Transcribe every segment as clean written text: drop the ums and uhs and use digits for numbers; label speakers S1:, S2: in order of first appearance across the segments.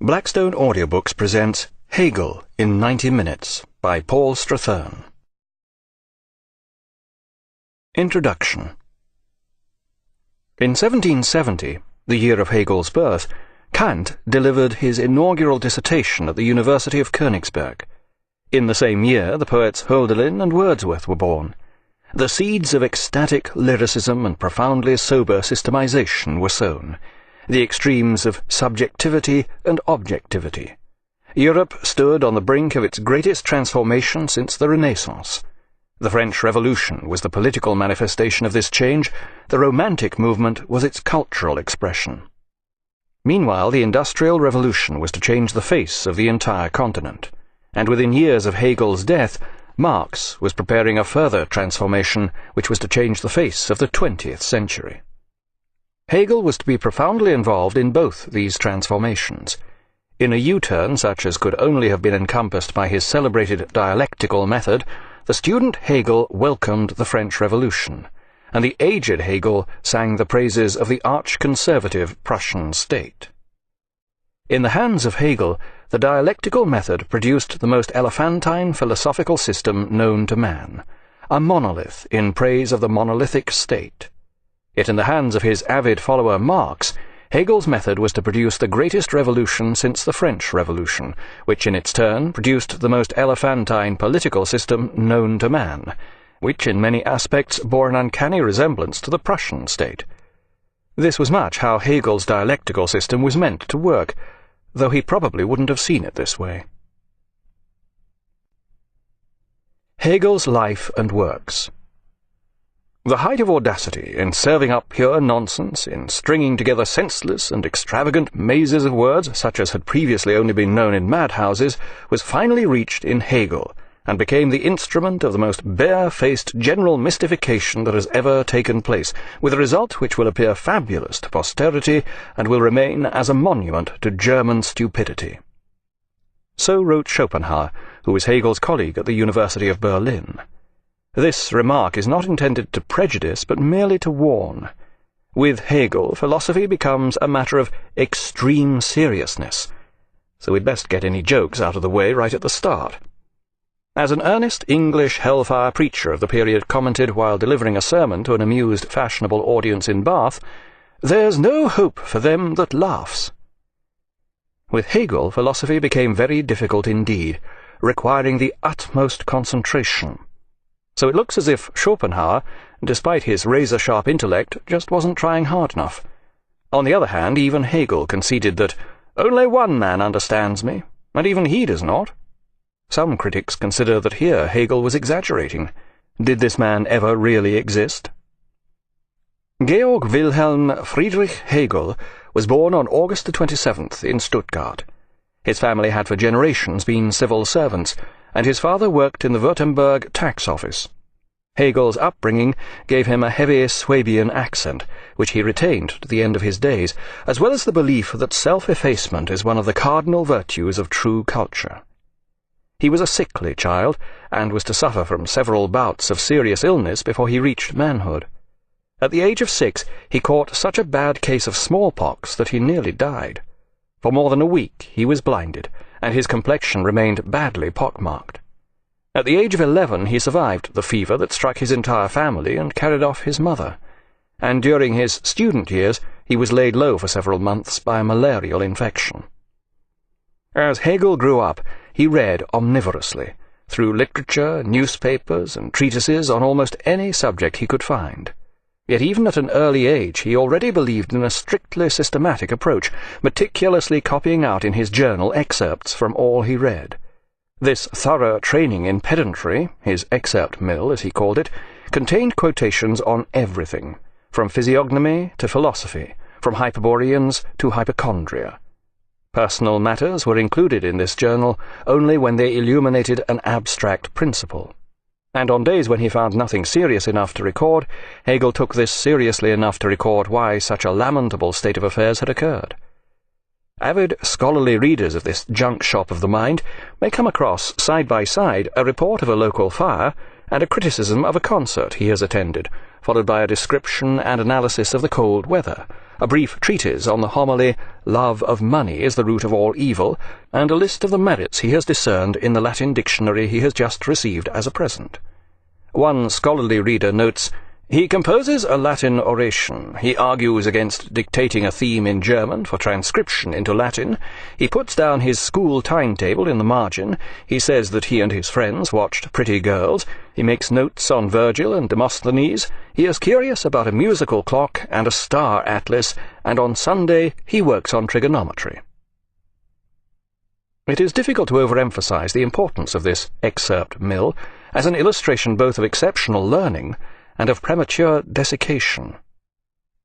S1: Blackstone Audiobooks presents Hegel in 90 Minutes by Paul Strathern. Introduction. In 1770, the year of Hegel's birth, Kant delivered his inaugural dissertation at the University of Königsberg. In the same year, the poets Hölderlin and Wordsworth were born. The seeds of ecstatic lyricism and profoundly sober systemization were sown. The extremes of subjectivity and objectivity. Europe stood on the brink of its greatest transformation since the Renaissance. The French Revolution was the political manifestation of this change. The Romantic movement was its cultural expression. Meanwhile, the Industrial Revolution was to change the face of the entire continent, and within years of Hegel's death, Marx was preparing a further transformation which was to change the face of the 20th century. Hegel was to be profoundly involved in both these transformations. In a U-turn such as could only have been encompassed by his celebrated dialectical method, the student Hegel welcomed the French Revolution, and the aged Hegel sang the praises of the arch-conservative Prussian state. In the hands of Hegel, the dialectical method produced the most elephantine philosophical system known to man, a monolith in praise of the monolithic state. Yet in the hands of his avid follower Marx, Hegel's method was to produce the greatest revolution since the French Revolution, which in its turn produced the most elephantine political system known to man, which in many aspects bore an uncanny resemblance to the Prussian state. This was much how Hegel's dialectical system was meant to work, though he probably wouldn't have seen it this way. Hegel's life and works. The height of audacity in serving up pure nonsense, in stringing together senseless and extravagant mazes of words such as had previously only been known in madhouses, was finally reached in Hegel, and became the instrument of the most bare-faced general mystification that has ever taken place, with a result which will appear fabulous to posterity and will remain as a monument to German stupidity. So wrote Schopenhauer, who was Hegel's colleague at the University of Berlin. This remark is not intended to prejudice, but merely to warn. With Hegel, philosophy becomes a matter of extreme seriousness, so we'd best get any jokes out of the way right at the start. As an earnest English hellfire preacher of the period commented while delivering a sermon to an amused, fashionable audience in Bath, "There's no hope for them that laughs." With Hegel, philosophy became very difficult indeed, requiring the utmost concentration. So it looks as if Schopenhauer, despite his razor-sharp intellect, just wasn't trying hard enough. On the other hand, even Hegel conceded that only one man understands me, and even he does not. Some critics consider that here Hegel was exaggerating. Did this man ever really exist? Georg Wilhelm Friedrich Hegel was born on August the 27th in Stuttgart. His family had for generations been civil servants, and his father worked in the Württemberg tax office. Hegel's upbringing gave him a heavy Swabian accent, which he retained to the end of his days, as well as the belief that self-effacement is one of the cardinal virtues of true culture. He was a sickly child, and was to suffer from several bouts of serious illness before he reached manhood. At the age of 6, he caught such a bad case of smallpox that he nearly died. For more than a week he was blinded, and his complexion remained badly pockmarked. At the age of 11 he survived the fever that struck his entire family and carried off his mother, and during his student years he was laid low for several months by a malarial infection. As Hegel grew up, he read omnivorously, through literature, newspapers, and treatises on almost any subject he could find. Yet even at an early age he already believed in a strictly systematic approach, meticulously copying out in his journal excerpts from all he read. This thorough training in pedantry, his excerpt mill as he called it, contained quotations on everything, from physiognomy to philosophy, from Hyperboreans to hypochondria. Personal matters were included in this journal only when they illuminated an abstract principle. And on days when he found nothing serious enough to record, Hegel took this seriously enough to record why such a lamentable state of affairs had occurred. Avid scholarly readers of this junk shop of the mind may come across, side by side, a report of a local fire and a criticism of a concert he has attended, followed by a description and analysis of the cold weather, a brief treatise on the homily "Love of Money is the Root of All Evil," and a list of the merits he has discerned in the Latin dictionary he has just received as a present. One scholarly reader notes, "He composes a Latin oration. He argues against dictating a theme in German for transcription into Latin. He puts down his school timetable in the margin. He says that he and his friends watched pretty girls. He makes notes on Virgil and Demosthenes. He is curious about a musical clock and a star atlas, and on Sunday he works on trigonometry." It is difficult to overemphasize the importance of this excerpt mill as an illustration both of exceptional learning and of premature desiccation.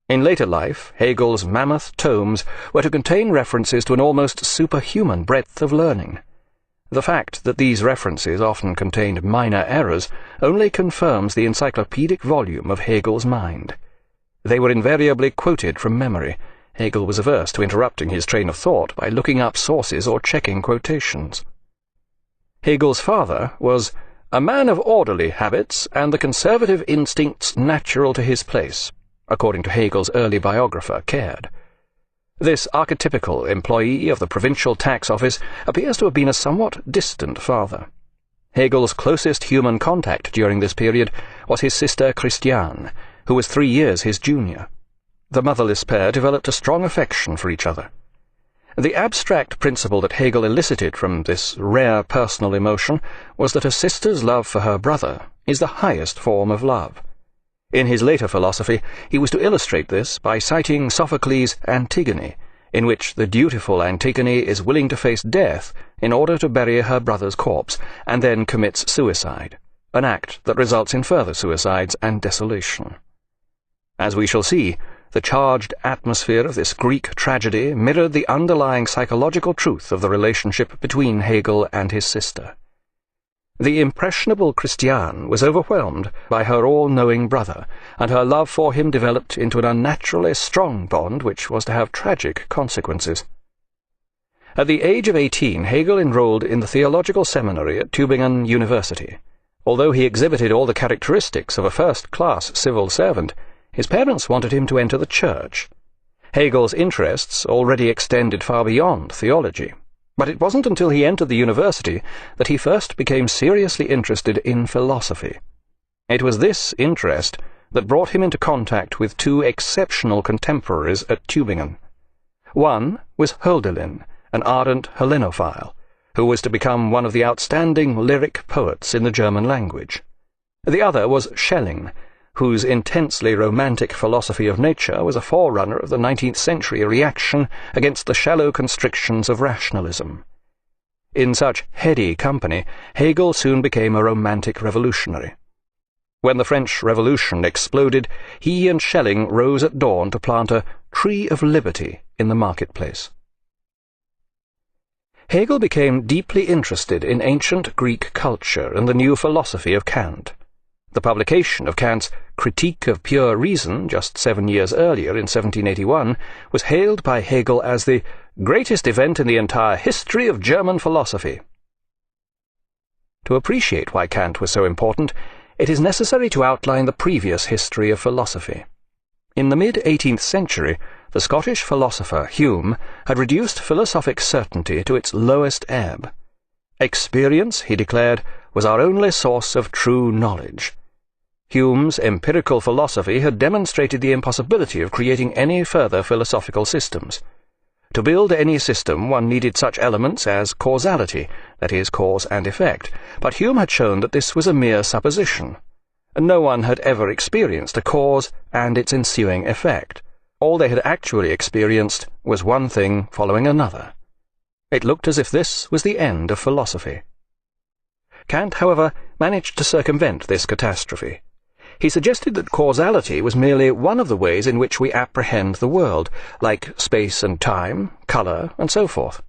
S1: In later life, Hegel's mammoth tomes were to contain references to an almost superhuman breadth of learning. The fact that these references often contained minor errors only confirms the encyclopedic volume of Hegel's mind. They were invariably quoted from memory. Hegel was averse to interrupting his train of thought by looking up sources or checking quotations. Hegel's father was "a man of orderly habits and the conservative instincts natural to his place," according to Hegel's early biographer, Caird. This archetypical employee of the provincial tax office appears to have been a somewhat distant father. Hegel's closest human contact during this period was his sister Christiane, who was 3 years his junior. The motherless pair developed a strong affection for each other. The abstract principle that Hegel elicited from this rare personal emotion was that a sister's love for her brother is the highest form of love. In his later philosophy, he was to illustrate this by citing Sophocles' Antigone, in which the dutiful Antigone is willing to face death in order to bury her brother's corpse, and then commits suicide, an act that results in further suicides and desolation. As we shall see, the charged atmosphere of this Greek tragedy mirrored the underlying psychological truth of the relationship between Hegel and his sister. The impressionable Christiane was overwhelmed by her all-knowing brother, and her love for him developed into an unnaturally strong bond which was to have tragic consequences. At the age of 18, Hegel enrolled in the theological seminary at Tübingen University. Although he exhibited all the characteristics of a first-class civil servant, his parents wanted him to enter the church. Hegel's interests already extended far beyond theology, but it wasn't until he entered the university that he first became seriously interested in philosophy. It was this interest that brought him into contact with 2 exceptional contemporaries at Tübingen. One was Hölderlin, an ardent Hellenophile, who was to become one of the outstanding lyric poets in the German language. The other was Schelling, whose intensely romantic philosophy of nature was a forerunner of the 19th century reaction against the shallow constrictions of rationalism. In such heady company, Hegel soon became a romantic revolutionary. When the French Revolution exploded, he and Schelling rose at dawn to plant a tree of liberty in the marketplace. Hegel became deeply interested in ancient Greek culture and the new philosophy of Kant. The publication of Kant's Critique of Pure Reason just 7 years earlier, in 1781, was hailed by Hegel as the greatest event in the entire history of German philosophy. To appreciate why Kant was so important, it is necessary to outline the previous history of philosophy. In the mid-18th century, the Scottish philosopher Hume had reduced philosophic certainty to its lowest ebb. Experience, he declared, was our only source of true knowledge. Hume's empirical philosophy had demonstrated the impossibility of creating any further philosophical systems. To build any system, one needed such elements as causality, that is, cause and effect, but Hume had shown that this was a mere supposition. No one had ever experienced a cause and its ensuing effect. All they had actually experienced was one thing following another. It looked as if this was the end of philosophy. Kant, however, managed to circumvent this catastrophe. He suggested that causality was merely one of the ways in which we apprehend the world, like space and time, colour, and so forth.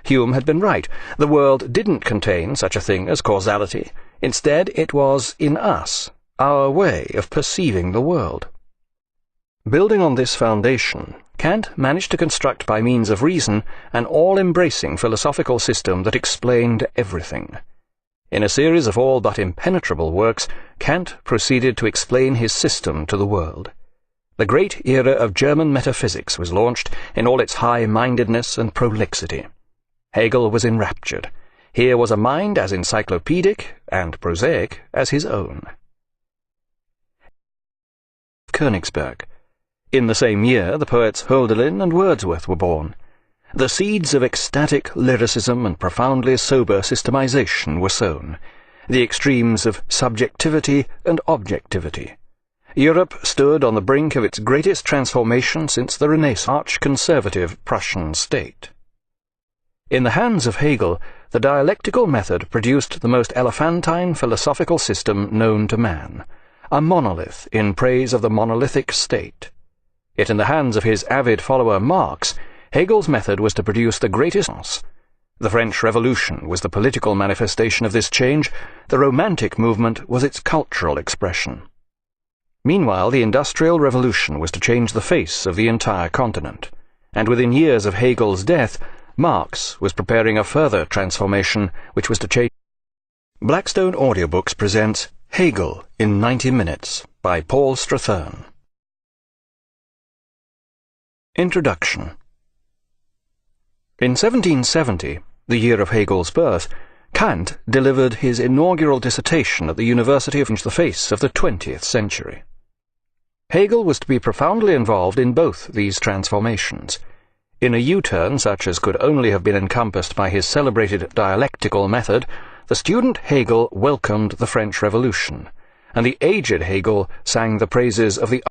S1: Hume had been right. The world didn't contain such a thing as causality. Instead, it was in us, our way of perceiving the world. Building on this foundation, Kant managed to construct by means of reason an all-embracing philosophical system that explained everything. In a series of all but impenetrable works, Kant proceeded to explain his system to the world. The great era of German metaphysics was launched in all its high-mindedness and prolixity. Hegel was enraptured. Here was a mind as encyclopedic and prosaic as his own. Königsberg. In the same year, the poets Hölderlin and Wordsworth were born. The seeds of ecstatic lyricism and profoundly sober systemization were sown, the extremes of subjectivity and objectivity. Europe stood on the brink of its greatest transformation since the Renaissance arch-conservative Prussian state. In the hands of Hegel, the dialectical method produced the most elephantine philosophical system known to man, a monolith in praise of the monolithic state. Yet in the hands of his avid follower Marx, Hegel's method was to produce the greatest. The French Revolution was the political manifestation of this change. The Romantic movement was its cultural expression. Meanwhile, the Industrial Revolution was to change the face of the entire continent, and within years of Hegel's death, Marx was preparing a further transformation which was to change. Blackstone Audiobooks presents Hegel in 90 Minutes by Paul Strathern. Introduction. In 1770, the year of Hegel's birth, Kant delivered his inaugural dissertation at the University of the face of the 20th century. Hegel was to be profoundly involved in both these transformations. In a U-turn such as could only have been encompassed by his celebrated dialectical method, the student Hegel welcomed the French Revolution, and the aged Hegel sang the praises of the